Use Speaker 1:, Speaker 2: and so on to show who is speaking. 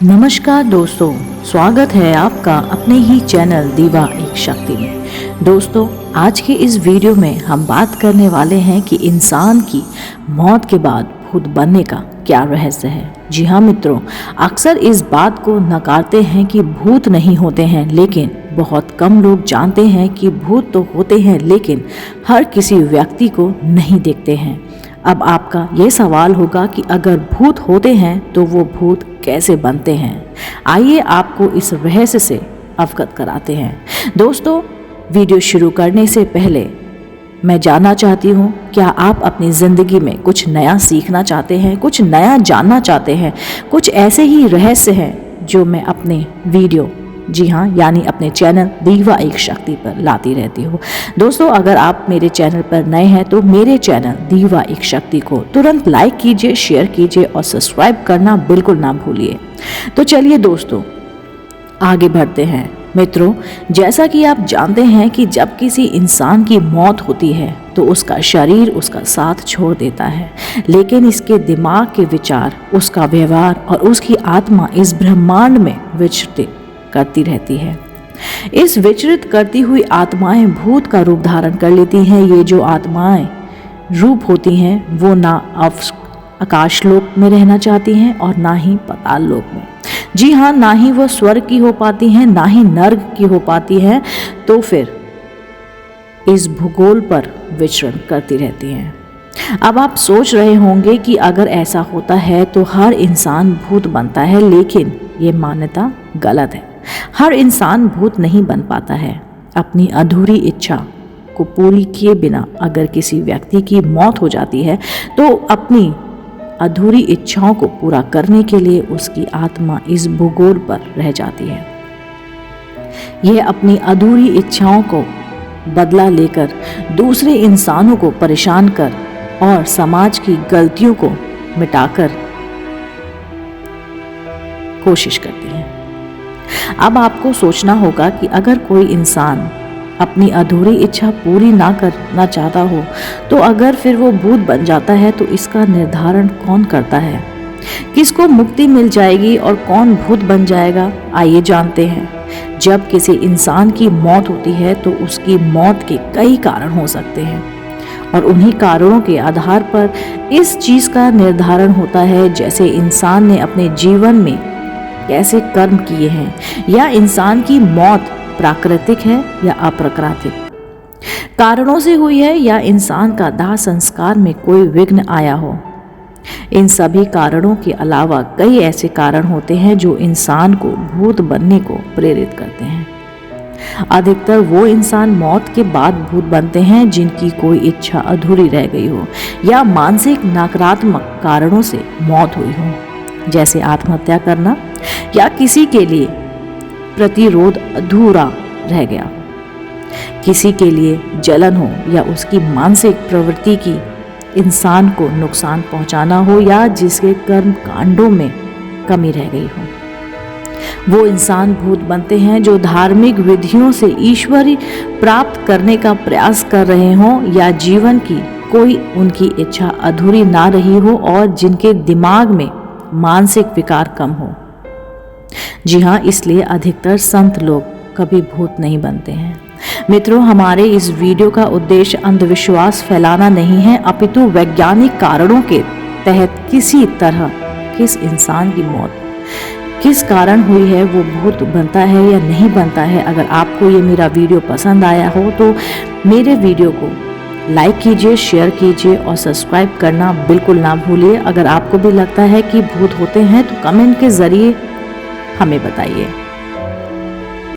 Speaker 1: नमस्कार दोस्तों, स्वागत है आपका अपने ही चैनल दीवा एक शक्ति में। दोस्तों, आज के इस वीडियो में हम बात करने वाले हैं कि इंसान की मौत के बाद भूत बनने का क्या रहस्य है। जी हाँ मित्रों, अक्सर इस बात को नकारते हैं कि भूत नहीं होते हैं, लेकिन बहुत कम लोग जानते हैं कि भूत तो होते हैं, लेकिन हर किसी व्यक्ति को नहीं देखते हैं। अब आपका ये सवाल होगा कि अगर भूत होते हैं तो वो भूत कैसे बनते हैं। आइए आपको इस रहस्य से अवगत कराते हैं। दोस्तों, वीडियो शुरू करने से पहले मैं जानना चाहती हूँ, क्या आप अपनी ज़िंदगी में कुछ नया सीखना चाहते हैं, कुछ नया जानना चाहते हैं, कुछ ऐसे ही रहस्य हैं जो मैं अपने वीडियो, जी हाँ, यानी अपने चैनल दीवा एक शक्ति पर लाती रहती हूँ। दोस्तों, अगर आप मेरे चैनल पर नए हैं तो मेरे चैनल दीवा एक शक्ति को तुरंत लाइक कीजिए, शेयर कीजिए और सब्सक्राइब करना बिल्कुल ना भूलिए। तो चलिए दोस्तों, आगे बढ़ते हैं। मित्रों, जैसा कि आप जानते हैं कि जब किसी इंसान की मौत होती है तो उसका शरीर उसका साथ छोड़ देता है, लेकिन इसके दिमाग के विचार, उसका व्यवहार और उसकी आत्मा इस ब्रह्मांड में विचरती करती रहती है। इस विचरित करती हुई आत्माएं भूत का रूप धारण कर लेती हैं। ये जो आत्माएं रूप होती हैं वो ना आकाशलोक में रहना चाहती हैं और ना ही पाताल लोक में। जी हाँ, ना ही वो स्वर्ग की हो पाती हैं, ना ही नर्क की हो पाती हैं, तो फिर इस भूगोल पर विचरण करती रहती हैं। अब आप सोच रहे होंगे कि अगर ऐसा होता है तो हर इंसान भूत बनता है, लेकिन ये मान्यता गलत है। हर इंसान भूत नहीं बन पाता है। अपनी अधूरी इच्छा को पूरी किए बिना अगर किसी व्यक्ति की मौत हो जाती है तो अपनी अधूरी इच्छाओं को पूरा करने के लिए उसकी आत्मा इस भूगोल पर रह जाती है। यह अपनी अधूरी इच्छाओं को बदला लेकर दूसरे इंसानों को परेशान कर और समाज की गलतियों को मिटाकर कोशिश करती है। अब आपको सोचना होगा कि अगर कोई इंसान अपनी अधूरी इच्छा पूरी ना करना चाहता हो तो अगर फिर वो भूत बन जाता है तो इसका निर्धारण कौन करता है? किसको मुक्ति मिल जाएगी और कौन भूत बन जाएगा? आइए जानते हैं। जब किसी इंसान की मौत होती है तो उसकी मौत के कई कारण हो सकते हैं और उन्हीं कारणों के आधार पर इस चीज़ का निर्धारण होता है, जैसे इंसान ने अपने जीवन में कैसे कर्म किए हैं, या इंसान की मौत प्राकृतिक है या अप्राकृतिक कारणों से हुई है, या इंसान का दाह संस्कार में कोई विघ्न आया हो। इन सभी कारणों के अलावा कई ऐसे कारण होते हैं जो इंसान को भूत बनने को प्रेरित करते हैं। अधिकतर वो इंसान मौत के बाद भूत बनते हैं जिनकी कोई इच्छा अधूरी रह गई हो या मानसिक नकारात्मक कारणों से मौत हुई हो, जैसे आत्महत्या करना या किसी के लिए प्रतिरोध अधूरा रह गया, किसी के लिए जलन हो या उसकी मानसिक प्रवृत्ति की इंसान को नुकसान पहुंचाना हो, या जिसके कर्म कांडों में कमी रह गई हो। वो इंसान भूत बनते हैं जो धार्मिक विधियों से ईश्वरी प्राप्त करने का प्रयास कर रहे हों, या जीवन की कोई उनकी इच्छा अधूरी ना रही हो और जिनके दिमाग में मानसिक विकार कम हो। जी हाँ, इसलिए अधिकतर संत लोग कभी भूत नहीं बनते हैं। मित्रों, हमारे इस वीडियो का उद्देश्य अंधविश्वास फैलाना नहीं है, अपितु वैज्ञानिक कारणों के तहत किसी तरह किस इंसान की मौत किस कारण हुई है, वो भूत बनता है या नहीं बनता है। अगर आपको ये मेरा वीडियो पसंद आया हो तो मेरे वीडियो को लाइक कीजिए, शेयर कीजिए और सब्सक्राइब करना बिल्कुल ना भूलिए। अगर आपको भी लगता है कि भूत होते हैं तो कमेंट के ज़रिए हमें बताइए।